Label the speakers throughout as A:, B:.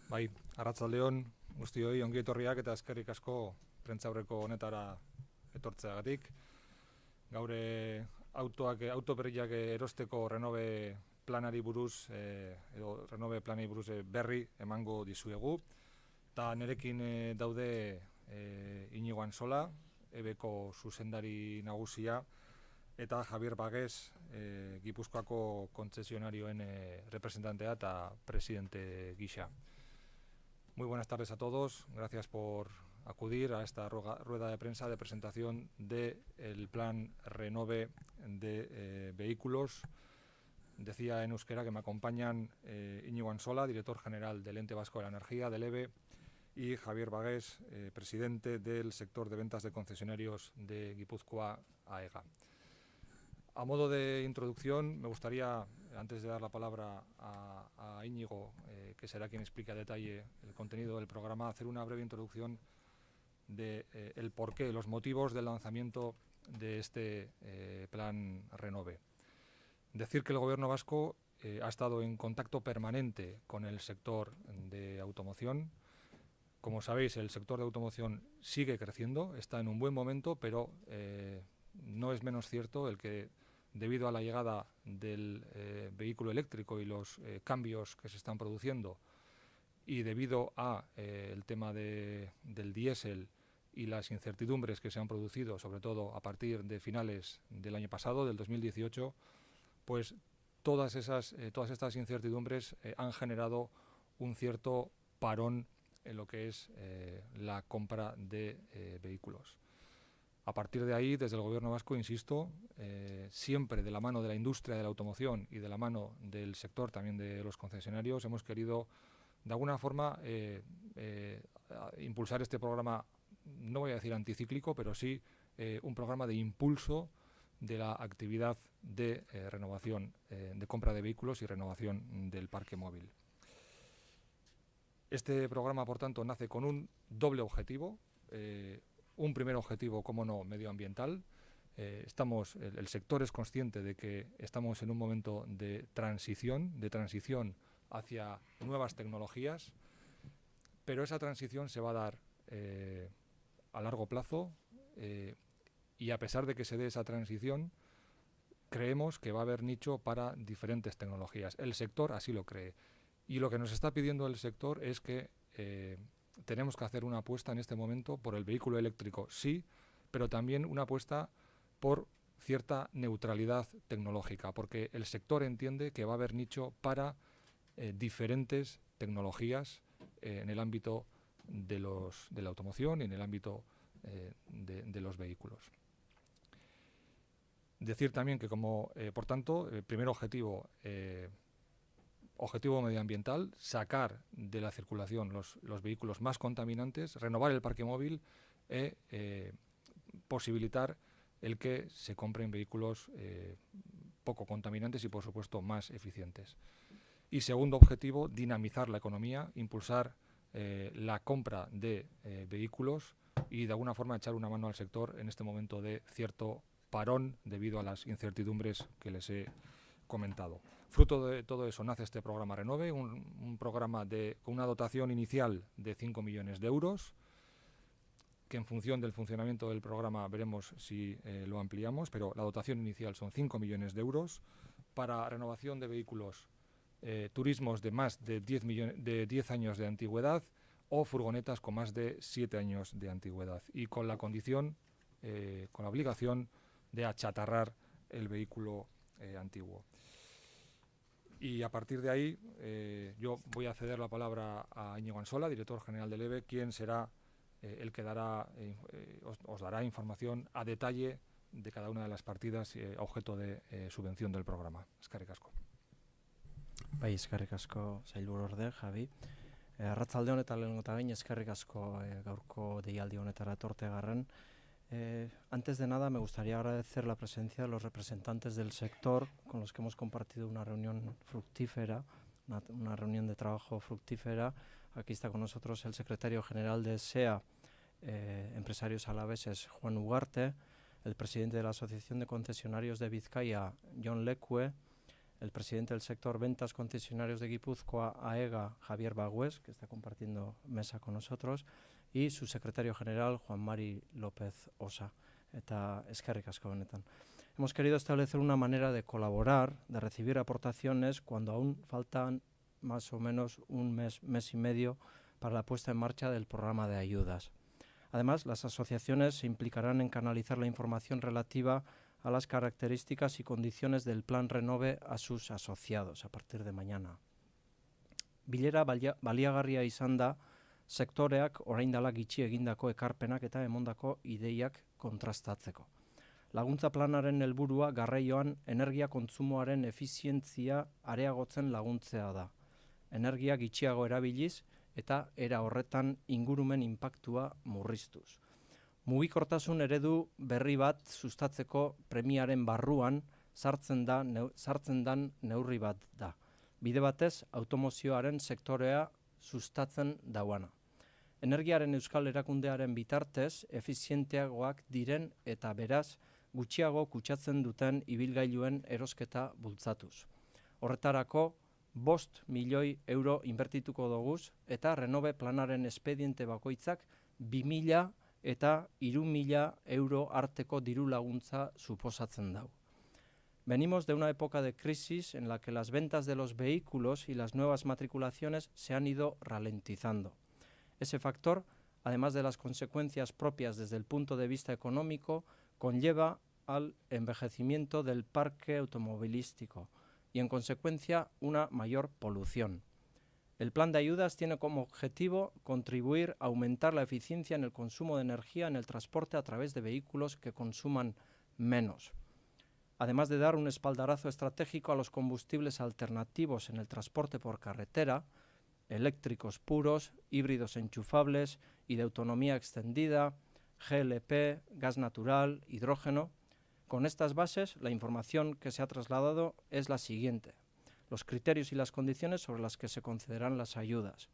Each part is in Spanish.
A: Bai, arratsaldeon guztioi ongi etorriak eta eskerrik asko prentsaurreko honetara etortzeagatik. Gaur auto berriak erosteko Renove planari buruz edo Renove planari buruz berri emango dizuegu. Ta nerekin daude Iñigo Ansola, EBko zuzendari nagusia, eta Javier Bagués, Gipuzkoako kontzesionarioen representantea eta presidente gisa. Muy buenas tardes a todos. Gracias por acudir a esta rueda de prensa de presentación del plan Renove de vehículos. Decía en euskera que me acompañan Iñigo Ansola, director general del Ente Vasco de la Energía, del EVE, y Javier Bagués, presidente del sector de ventas de concesionarios de Guipúzcoa AEGA. A modo de introducción, me gustaría, antes de dar la palabra a Íñigo, que será quien explique a detalle el contenido del programa, hacer una breve introducción de el porqué, los motivos del lanzamiento de este plan Renove. Decir que el Gobierno vasco ha estado en contacto permanente con el sector de automoción. Como sabéis, el sector de automoción sigue creciendo, está en un buen momento, pero no es menos cierto el que, debido a la llegada del vehículo eléctrico y los cambios que se están produciendo, y debido a el tema del diésel y las incertidumbres que se han producido, sobre todo a partir de finales del año pasado, del 2018, pues todas estas incertidumbres han generado un cierto parón en lo que es la compra de vehículos. A partir de ahí, desde el Gobierno vasco, insisto, siempre de la mano de la industria de la automoción y de la mano del sector también de los concesionarios, hemos querido, de alguna forma, impulsar este programa, no voy a decir anticíclico, pero sí un programa de impulso de la actividad de renovación, de compra de vehículos y renovación del parque móvil. Este programa, por tanto, nace con un doble objetivo. Un primer objetivo, como no, medioambiental. El sector es consciente de que estamos en un momento de transición hacia nuevas tecnologías, pero esa transición se va a dar a largo plazo y a pesar de que se dé esa transición, creemos que va a haber nicho para diferentes tecnologías. El sector así lo cree. Y lo que nos está pidiendo el sector es que tenemos que hacer una apuesta en este momento por el vehículo eléctrico, sí, pero también una apuesta por cierta neutralidad tecnológica, porque el sector entiende que va a haber nicho para diferentes tecnologías en el ámbito de la automoción y en el ámbito de los vehículos. Decir también que por tanto, el primer objetivo medioambiental, sacar de la circulación los vehículos más contaminantes, renovar el parque móvil posibilitar el que se compren vehículos poco contaminantes y, por supuesto, más eficientes. Y segundo objetivo, dinamizar la economía, impulsar la compra de vehículos y, de alguna forma, echar una mano al sector en este momento de cierto parón debido a las incertidumbres que les he comentado. Fruto de todo eso nace este programa Renove, un programa con una dotación inicial de 5 millones de euros, que en función del funcionamiento del programa veremos si lo ampliamos, pero la dotación inicial son 5 millones de euros para renovación de vehículos, turismos de más de 10 años de antigüedad o furgonetas con más de 7 años de antigüedad y con la condición, con la obligación de achatarrar el vehículo antiguo. Y a partir de ahí yo voy a ceder la palabra a Íñigo Ansola, director general del EVE, quien será el que os dará información a detalle de cada una de las partidas objeto de subvención del programa. Eskerrik asko.
B: Bai, eskerrik asko sailburuorde, Javi. Arratsaldeon eta lehenengo eta behin eskerrik asko gaurko deialdi honetara etortegarren. Antes de nada, me gustaría agradecer la presencia de los representantes del sector con los que hemos compartido una reunión fructífera, una reunión de trabajo fructífera. Aquí está con nosotros el secretario general de SEA, Empresarios Alaveses, Juan Ugarte, el presidente de la Asociación de Concesionarios de Vizcaya, Jon Lekue, el presidente del sector Ventas Concesionarios de Guipúzcoa, AEGA, Javier Bagüés, que está compartiendo mesa con nosotros, y su secretario general, Juan Mari López Osa. Eta eskerrik asko benetan. Hemos querido establecer una manera de colaborar, de recibir aportaciones cuando aún faltan más o menos un mes y medio para la puesta en marcha del programa de ayudas. Además, las asociaciones se implicarán en canalizar la información relativa a las características y condiciones del Plan Renove a sus asociados a partir de mañana. Bilera baliagarria izan da sektoreak orain dela gitxi egindako ekarpenak eta emondako ideiak kontrastatzeko. Laguntza planaren helburua garraioan energia kontsumoaren efizientzia areagotzen laguntzea da. Energia gitxiago erabiliz eta era horretan ingurumen inpaktua murriztuz. Mugikortasun eredu berri bat sustatzeko premiaren barruan sartzen dan neurri bat da. Bide batez, automozioaren sektorea sustatzen dauana. Energiaren euskal erakundearen bitartez, efizienteagoak diren eta beraz, gutxiago kutsatzen duten ibilgailuen erosketa bultzatuz. Horretarako, 5 milioi euro inbertituko doguz eta Renove planaren espediente bakoitzak 2.000 eta 3.000 euro arteko diru laguntza suposatzen dau. Venimos de una época de crisis en la que las ventas de los vehículos y las nuevas matriculaciones se han ido ralentizando. Ese factor, además de las consecuencias propias desde el punto de vista económico, conlleva al envejecimiento del parque automovilístico y, en consecuencia, una mayor polución. El plan de ayudas tiene como objetivo contribuir a aumentar la eficiencia en el consumo de energía en el transporte a través de vehículos que consuman menos. Además de dar un espaldarazo estratégico a los combustibles alternativos en el transporte por carretera, eléctricos puros, híbridos enchufables y de autonomía extendida, GLP, gas natural, hidrógeno. Con estas bases, la información que se ha trasladado es la siguiente: los criterios y las condiciones sobre las que se concederán las ayudas.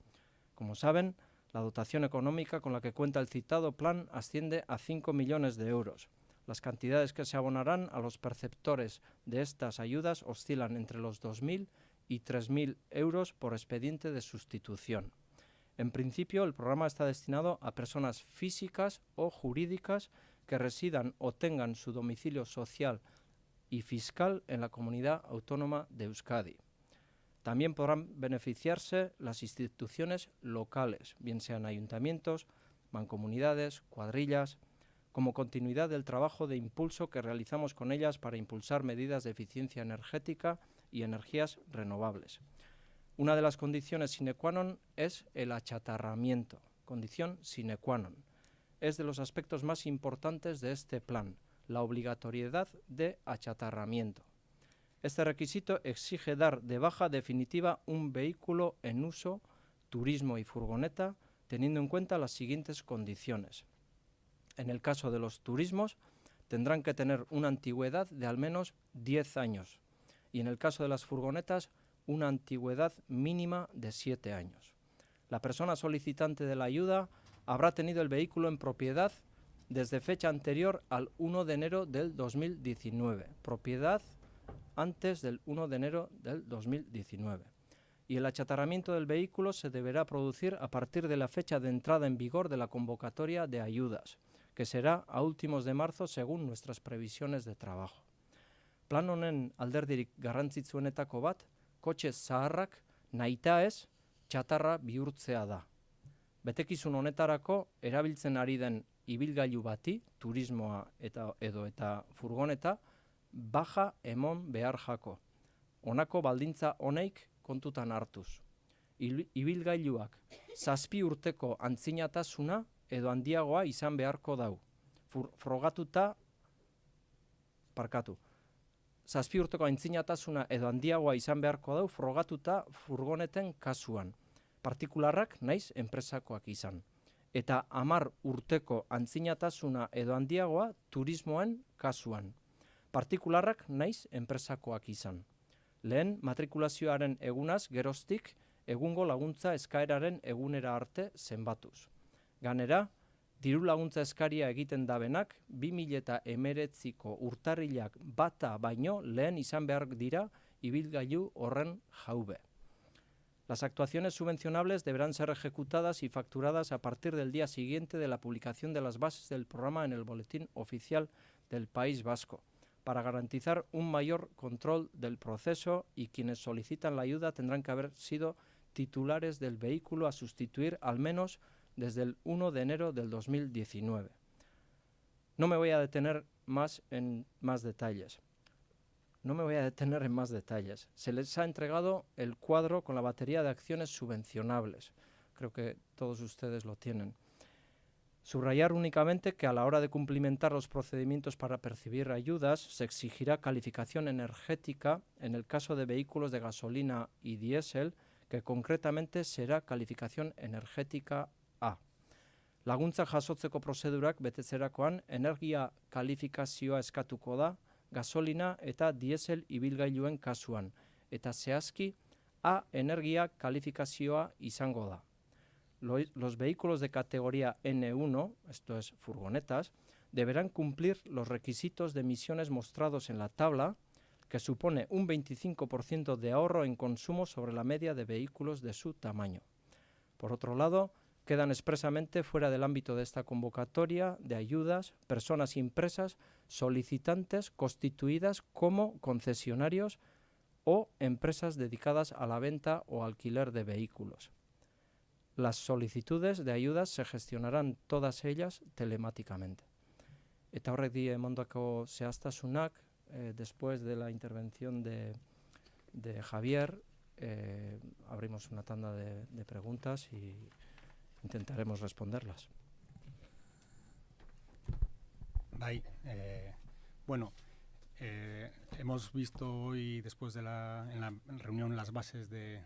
B: Como saben, la dotación económica con la que cuenta el citado plan asciende a 5 millones de euros. Las cantidades que se abonarán a los perceptores de estas ayudas oscilan entre los 2.000 y 3.000 euros por expediente de sustitución. En principio, el programa está destinado a personas físicas o jurídicas que residan o tengan su domicilio social y fiscal en la comunidad autónoma de Euskadi. También podrán beneficiarse las instituciones locales, bien sean ayuntamientos, mancomunidades, cuadrillas, como continuidad del trabajo de impulso que realizamos con ellas para impulsar medidas de eficiencia energética y energías renovables. Una de las condiciones sine qua non es el achatarramiento, condición sine qua non. Es de los aspectos más importantes de este plan, la obligatoriedad de achatarramiento. Este requisito exige dar de baja definitiva un vehículo en uso, turismo y furgoneta, teniendo en cuenta las siguientes condiciones. En el caso de los turismos, tendrán que tener una antigüedad de al menos 10 años y en el caso de las furgonetas, una antigüedad mínima de 7 años. La persona solicitante de la ayuda habrá tenido el vehículo en propiedad desde fecha anterior al 1 de enero del 2019, propiedad antes del 1 de enero del 2019. Y el achatarramiento del vehículo se deberá producir a partir de la fecha de entrada en vigor de la convocatoria de ayudas, que será a últimos de marzo según nuestras previsiones de trabajo. Plan honen alderdirik garrantzitsuenetako bat, kotxe zaharrak nahitaez txatarra bihurtzea da. Betekizun honetarako erabiltzen ari den ibilgailu bati, turismoa eta furgoneta, baja emon behar jako. Honako baldintza honeik kontutan hartuz. Ibilgailuak 7 urteko antzinatasuna edo handiagoa izan beharko dau. Frogatuta, 7 urteko antzinatasuna edo handiagoa izan beharko dau frogatuta furgoneten kasuan. Partikularrak naiz enpresakoak izan. Eta 10 urteko antzinatasuna edo handiagoa turismoen kasuan. Partikularrak naiz enpresakoak izan. Lehen matrikulazioaren egunaz geroztik egungo laguntza eskaeraren egunera arte zenbatuz. Ganera, diru laguntza eskaria egiten dabenak 2019ko urtarrilak bata baino lehen izan behar dira ibilgailu horren jaube. Las actuaciones subvencionables deberán ser ejecutadas y facturadas a partir del día siguiente de la publicación de las bases del programa en el Boletín Oficial del País Vasco, para garantizar un mayor control del proceso, y quienes solicitan la ayuda tendrán que haber sido titulares del vehículo a sustituir al menos desde el 1 de enero del 2019. No me voy a detener en más detalles. Se les ha entregado el cuadro con la batería de acciones subvencionables. Creo que todos ustedes lo tienen. Subrayar únicamente que a la hora de cumplimentar los procedimientos para percibir ayudas se exigirá calificación energética en el caso de vehículos de gasolina y diésel, que concretamente será calificación energética A. Laguntza jasotzeko prozedurak betetzerakoan energia kalifikazioa eskatuko da gasolina eta diesel ibilgailuen kasuan, eta zehazki A energia kalifikazioa izango da. Los vehículos de categoría N1, esto es furgonetas, deberán cumplir los requisitos de emisiones mostrados en la tabla, que supone un 25% de ahorro en consumo sobre la media de vehículos de su tamaño. Por otro lado, quedan expresamente fuera del ámbito de esta convocatoria de ayudas personas y empresas solicitantes constituidas como concesionarios o empresas dedicadas a la venta o alquiler de vehículos. Las solicitudes de ayudas se gestionarán todas ellas telemáticamente. Eta horrek die emandako zehaztasunak, después de la intervención de Javier, abrimos una tanda de preguntas y intentaremos responderlas.
C: Bueno, hemos visto hoy, después en la reunión, las bases de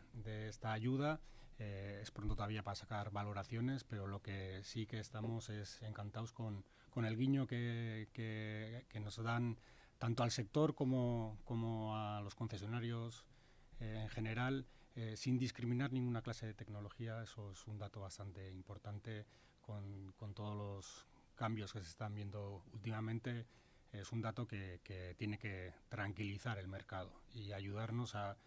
C: esta ayuda. Es pronto todavía para sacar valoraciones, pero lo que sí que estamos es encantados con el guiño que nos dan tanto al sector como a los concesionarios en general, sin discriminar ninguna clase de tecnología. Eso es un dato bastante importante con todos los cambios que se están viendo últimamente. Es un dato que tiene que tranquilizar el mercado y ayudarnos a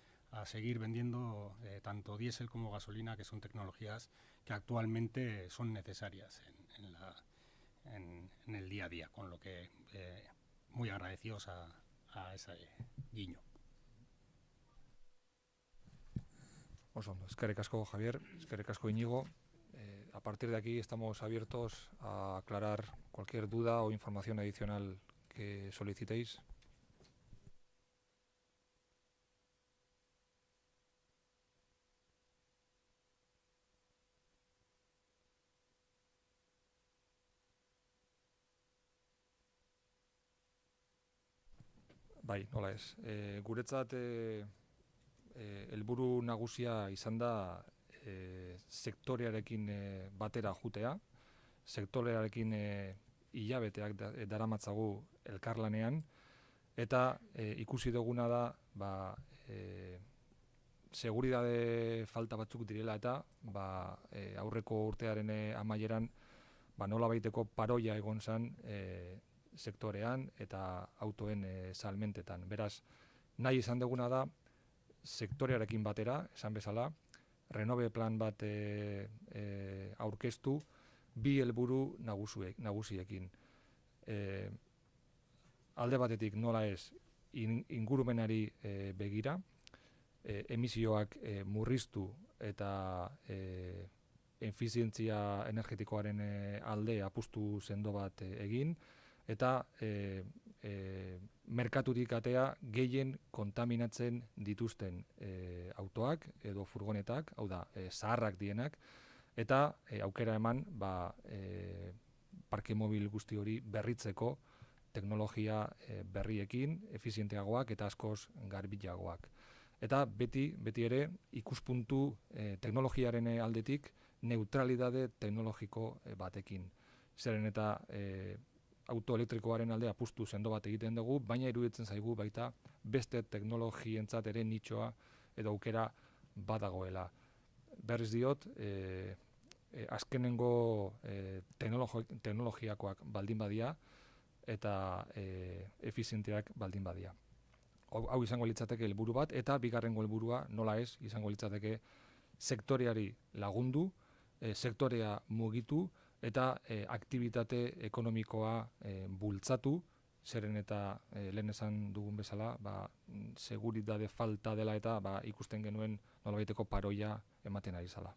C: seguir vendiendo tanto diésel como gasolina, que son tecnologías que actualmente son necesarias en el día a día, con lo que muy agradecidos a ese guiño.
A: Oso, eskerrik asko, Javier, eskerrik asko, Iñigo. A partir de aquí estamos abiertos a aclarar cualquier duda o información adicional que solicitéis. Bai, nola ez. Guretzat helburu nagusia izan da sektorearekin batera jutea, sektorearekin hilabeteak daramatzagu elkarlanean, eta ikusi duguna da seguridade falta batzuk direla, eta aurreko urtearen amaieran nolabaiteko paroia egon zen sektorean eta autoen salmentetan. Beraz, nahi izan duguna da sektorearekin batera, esan bezala, renove plan bat aurkeztu bi helburu nagusiekin. Alde batetik, nola ez, ingurumenari begira, emisioak murriztu eta efizientzia energetikoaren alde apustu sendo bat egin, eta merkatutik atea gehien kontaminatzen dituzten autoak edo furgonetak, hau da, zaharrak dienak, eta aukera eman parke mobil guzti hori berritzeko teknologia berriekin, efizienteagoak eta askoz garbilagoak. Eta beti ere ikuspuntu teknologiaren aldetik neutralidade teknologiko batekin. Zeren eta auto elektrikoaren alde apustu sendo bat egiten dugu, baina iruditzen zaigu baita beste teknologientzat ere nitxoa edo aukera badagoela. Berriz diot, azkenengo teknologiakoak baldin badia eta efizienteak baldin badia. hau izango litzateke helburu bat, eta bigarrengo helburua nola ez izango litzateke sektoreari lagundu, sektorea mugitu eta aktibitate ekonomikoa bultzatu, zeren eta lehen esan dugun bezala, seguritate falta dela eta ikusten genuen nolabaiteko paroia ematen ari zala.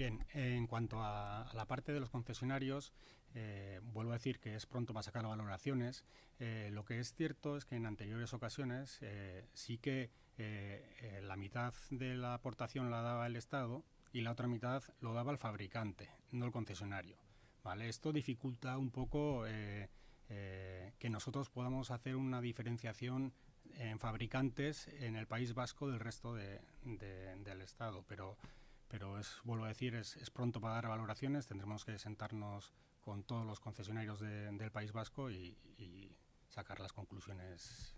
C: Bien, en cuanto a la parte de los concesionarios, vuelvo a decir que es pronto para sacar valoraciones. Lo que es cierto es que en anteriores ocasiones sí que la mitad de la aportación la daba el Estado y la otra mitad lo daba el fabricante, no el concesionario. ¿Vale? Esto dificulta un poco que nosotros podamos hacer una diferenciación en fabricantes en el País Vasco del resto del Estado, pero vuelvo a decir, es pronto para dar valoraciones. Tendremos que sentarnos con todos los concesionarios del País Vasco y sacar las conclusiones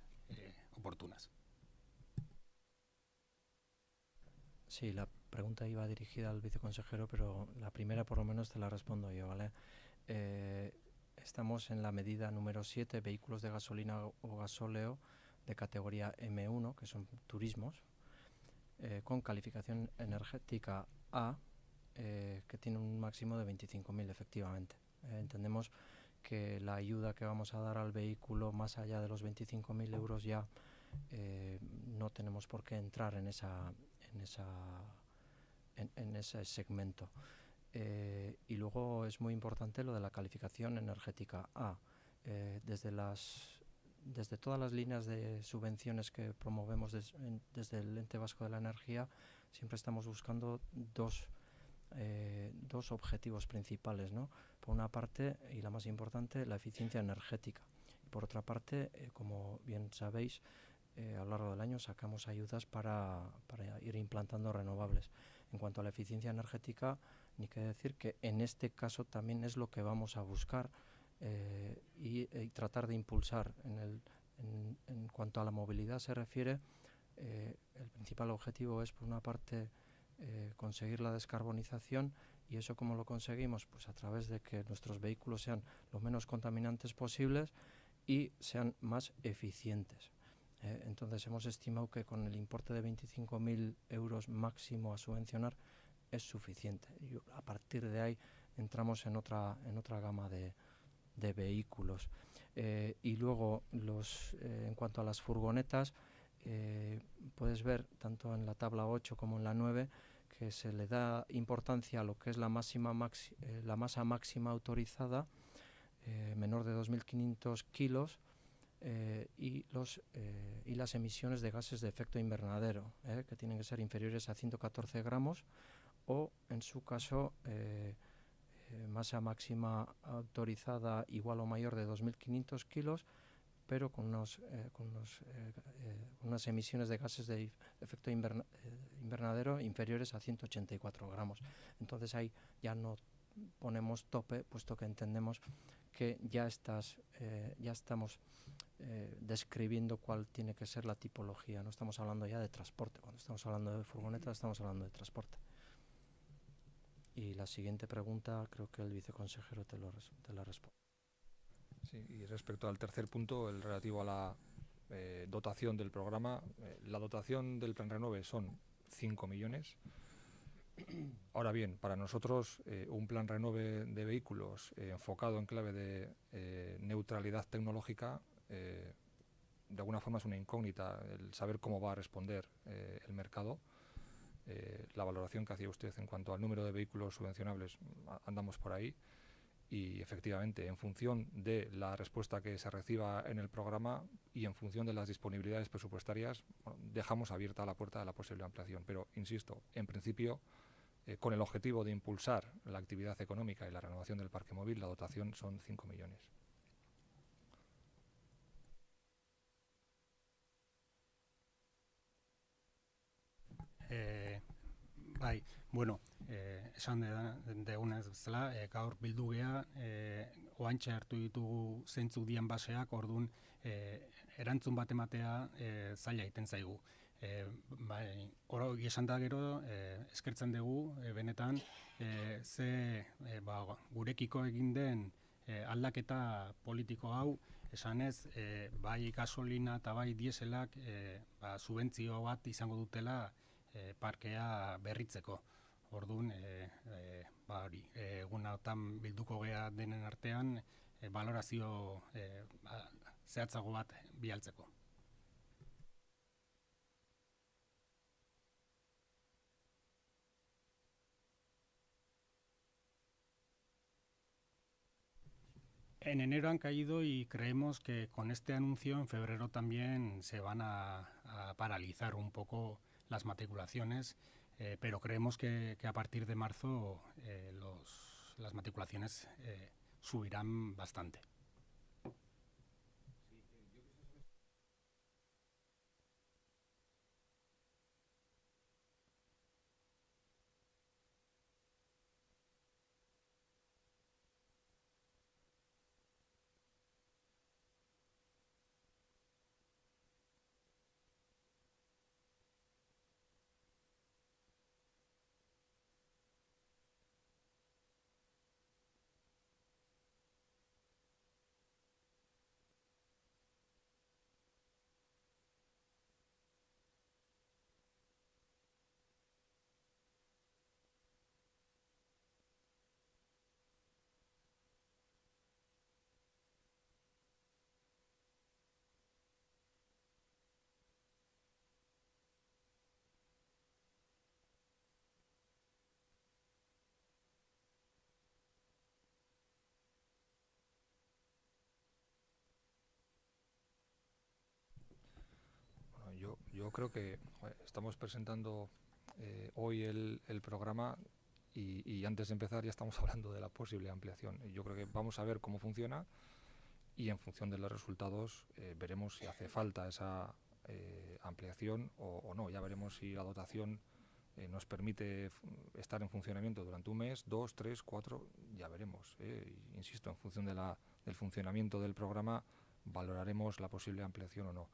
C: oportunas.
B: Sí, la pregunta iba dirigida al viceconsejero, pero la primera por lo menos te la respondo yo, ¿vale? Estamos en la medida número 7, vehículos de gasolina o gasóleo de categoría M1, que son turismos, con calificación energética A, que tiene un máximo de 25.000 efectivamente. Entendemos que la ayuda que vamos a dar al vehículo más allá de los 25.000 euros ya no tenemos por qué entrar en ese segmento. Y luego es muy importante lo de la calificación energética A. Desde todas las líneas de subvenciones que promovemos desde el Ente Vasco de la Energía, siempre estamos buscando dos objetivos principales, ¿no? Por una parte, y la más importante, la eficiencia energética. Y por otra parte, como bien sabéis, a lo largo del año sacamos ayudas para ir implantando renovables. En cuanto a la eficiencia energética, ni que decir que en este caso también es lo que vamos a buscar y tratar de impulsar. En cuanto a la movilidad se refiere, el principal objetivo es, por una parte, conseguir la descarbonización. ¿Y eso cómo lo conseguimos? Pues a través de que nuestros vehículos sean lo menos contaminantes posibles y sean más eficientes. Entonces hemos estimado que con el importe de 25.000 euros máximo a subvencionar es suficiente. Y a partir de ahí entramos en otra gama de vehículos. Y luego, en cuanto a las furgonetas, puedes ver tanto en la tabla 8 como en la 9 que se le da importancia a lo que es la masa máxima autorizada, menor de 2.500 kilos, y las emisiones de gases de efecto invernadero, que tienen que ser inferiores a 114 gramos, o en su caso masa máxima autorizada igual o mayor de 2.500 kilos, pero con unas emisiones de gases de efecto invernadero inferiores a 184 gramos. Entonces ahí ya no ponemos tope, puesto que entendemos que ya estamos describiendo cuál tiene que ser la tipología. No estamos hablando ya de transporte. Cuando estamos hablando de furgonetas, estamos hablando de transporte. Y la siguiente pregunta creo que el viceconsejero te la responde.
A: Sí, y respecto al tercer punto, el relativo a la dotación del programa, la dotación del Plan Renove son 5 millones. Ahora bien, para nosotros un Plan Renove de vehículos enfocado en clave de neutralidad tecnológica de alguna forma es una incógnita el saber cómo va a responder el mercado. La valoración que hacía usted en cuanto al número de vehículos subvencionables, andamos por ahí, y efectivamente en función de la respuesta que se reciba en el programa y en función de las disponibilidades presupuestarias, bueno, dejamos abierta la puerta de la posible ampliación, pero insisto, en principio con el objetivo de impulsar la actividad económica y la renovación del parque móvil, la dotación son 5 millones.
C: Bai, bueno, esan degunez bezala, gaur bildu gea, oantxe hartu ditugu zeintzuk dian baseak, orduan erantzun bat ematea zaila egiten zaigu. Bai, oro esan da gero, eskertzen dugu, benetan, gurekiko egin den aldaketa politiko hau, esanez, bai gasolina eta bai dieselak subentzio bat izango dutela parkea berritzeko. Orduan, egun hauetan bilduko gea denen artean, valorazio zehatzago bat bialtzeko. En enero han caído y creemos que con este anuncio en febrero también se van a paralizar un poco las matriculaciones, pero creemos que a partir de marzo las matriculaciones subirán bastante.
A: Yo creo que estamos presentando hoy el programa y antes de empezar ya estamos hablando de la posible ampliación. Yo creo que vamos a ver cómo funciona y en función de los resultados veremos si hace falta esa ampliación o no. Ya veremos si la dotación nos permite estar en funcionamiento durante un mes, 2, 3, 4, ya veremos. Insisto, en función del funcionamiento del programa valoraremos la posible ampliación o no.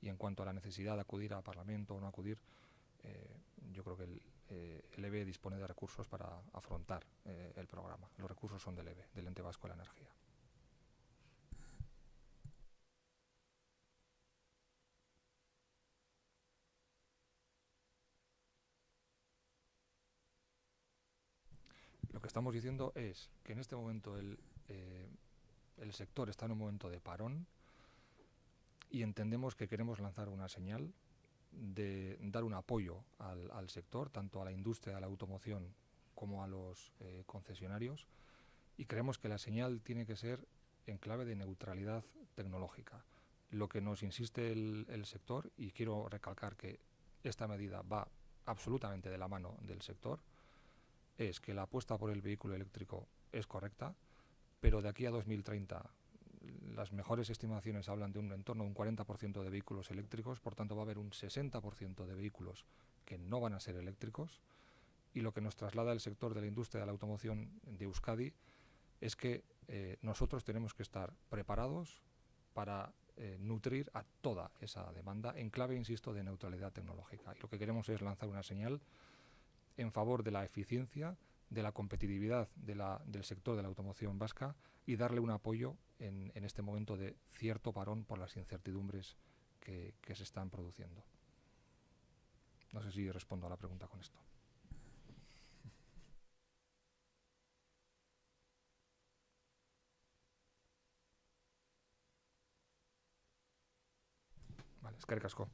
A: Y en cuanto a la necesidad de acudir al Parlamento o no acudir, yo creo que el EVE dispone de recursos para afrontar el programa. Los recursos son del EVE, del Ente Vasco de la Energía. Lo que estamos diciendo es que en este momento el sector está en un momento de parón y entendemos que queremos lanzar una señal de dar un apoyo al sector, tanto a la industria de la automoción como a los concesionarios, y creemos que la señal tiene que ser en clave de neutralidad tecnológica. Lo que nos insiste el sector, y quiero recalcar que esta medida va absolutamente de la mano del sector, es que la apuesta por el vehículo eléctrico es correcta, pero de aquí a 2030 las mejores estimaciones hablan de un entorno de un 40% de vehículos eléctricos, por tanto va a haber un 60% de vehículos que no van a ser eléctricos, y lo que nos traslada el sector de la industria de la automoción de Euskadi es que nosotros tenemos que estar preparados para nutrir a toda esa demanda en clave, insisto, de neutralidad tecnológica. Y lo que queremos es lanzar una señal en favor de la eficiencia, de la competitividad del sector de la automoción vasca y darle un apoyo en este momento de cierto parón por las incertidumbres que se están produciendo. No sé si respondo a la pregunta con esto. Vale, eskerrik asko.